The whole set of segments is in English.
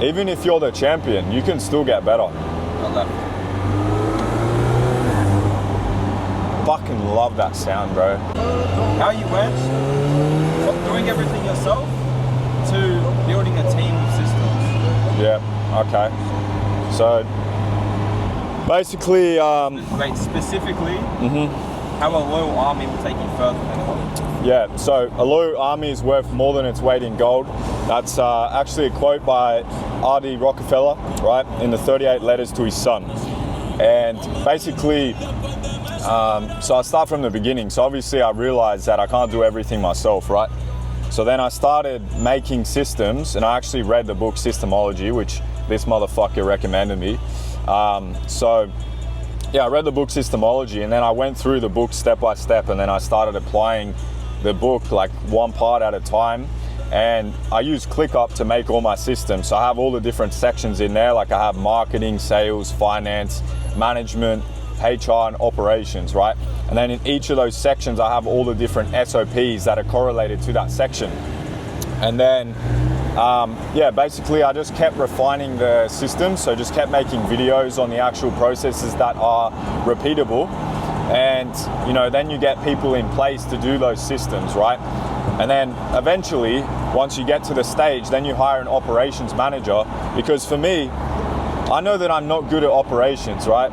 Even if you're the champion, you can still get better. Fucking love that sound, bro. How you went from doing everything yourself to building a team of systems. Yeah, okay. So, basically... Wait, specifically, how a loyal army will take you further than what? Yeah, so a loyal army is worth more than its weight in gold. That's actually a quote by R.D. Rockefeller, right, in the 38 letters to his son. And basically, so I start from the beginning. So obviously I realized that I can't do everything myself, right? So then I started making systems, and I actually read the book Systemology, which this motherfucker recommended me. So yeah, I read the book Systemology, and then I went through the book step by step, and then I started applying the book like one part at a time. And I use ClickUp to make all my systems. So I have all the different sections in there, like I have marketing, sales, finance, management, HR, and operations, right? And then in each of those sections, I have all the different SOPs that are correlated to that section. And then, yeah, basically I just kept refining the system. So just kept making videos on the actual processes that are repeatable. And, you know, then you get people in place to do those systems, right? And then eventually, once you get to the stage, then you hire an operations manager. Because for me, I know that I'm not good at operations, right?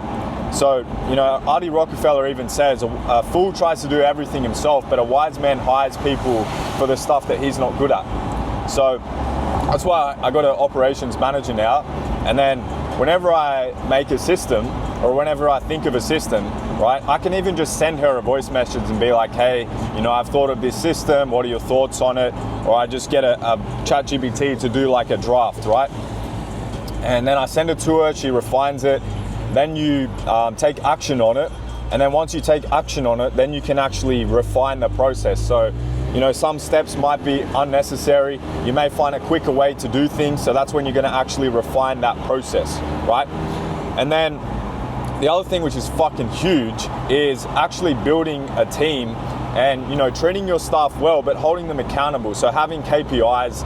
So, you know, R.D. Rockefeller even says a fool tries to do everything himself, but a wise man hires people for the stuff that he's not good at. So that's why I got an operations manager now. And then whenever I make a system, or whenever I think of a system, right, I can even just send her a voice message and be like, hey, you know, I've thought of this system, what are your thoughts on it? Or I just get a ChatGPT to do like a draft, right? And then I send it to her, she refines it, then you take action on it. And then once you take action on it, then you can actually refine the process. So, you know, some steps might be unnecessary. You may find a quicker way to do things. So that's when you're gonna actually refine that process, right? And then the other thing, which is fucking huge, is actually building a team and, you know, treating your staff well, but holding them accountable. So having KPIs,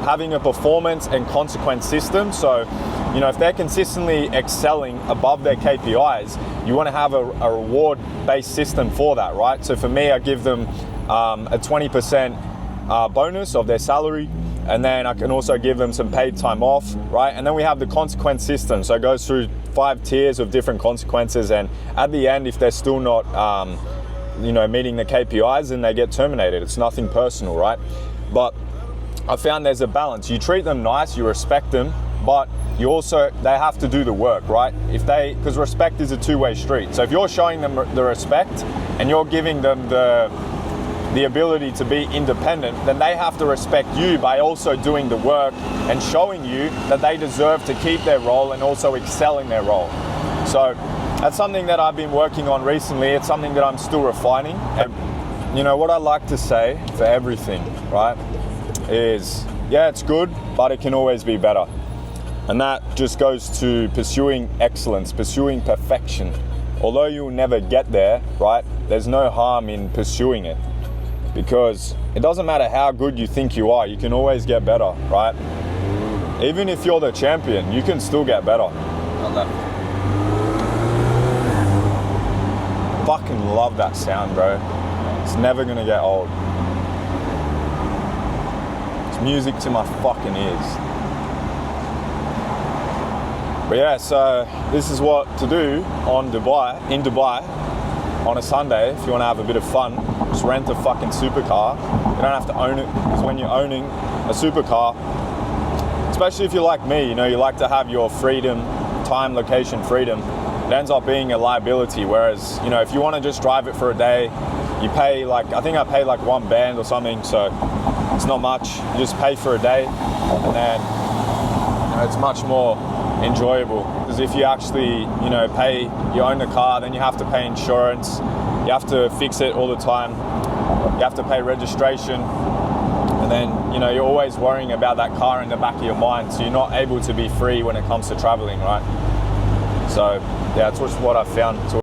having a performance and consequence system. So, you know, if they're consistently excelling above their KPIs, you want to have a reward-based system for that, right? So for me, I give them a 20% bonus of their salary, and then I can also give them some paid time off, right? And then we have the consequence system. So it goes through 5 tiers of different consequences, and at the end, if they're still not, you know, meeting the KPIs, then they get terminated. It's nothing personal, right? But I found there's a balance. You treat them nice, you respect them, but you also, they have to do the work, right? Because respect is a two-way street. So if you're showing them the respect and you're giving them the ability to be independent, then they have to respect you by also doing the work and showing you that they deserve to keep their role and also excel in their role. So that's something that I've been working on recently. It's something that I'm still refining. And, you know, what I like to say for everything, right, is, yeah, it's good, but it can always be better. And that just goes to pursuing excellence, pursuing perfection. Although you'll never get there, right, there's no harm in pursuing it. Because it doesn't matter how good you think you are, you can always get better, right? Even if you're the champion, you can still get better. Fucking love that sound, bro. It's never gonna get old. It's music to my fucking ears. But yeah, so this is what to do in Dubai on a Sunday if you want to have a bit of fun. Just rent a fucking supercar. You don't have to own it, because when you're owning a supercar, especially if you're like me, you know, you like to have your freedom, time, location freedom, it ends up being a liability. Whereas, you know, if you want to just drive it for a day, you pay like, I think I pay like $1 or something, so it's not much. You just pay for a day, and then, you know, it's much more enjoyable. Because if you actually, you know, you own the car, then you have to pay insurance, you have to fix it all the time, you have to pay registration, and then, you know, you're always worrying about that car in the back of your mind, so you're not able to be free when it comes to traveling, right? So yeah, that's what I found.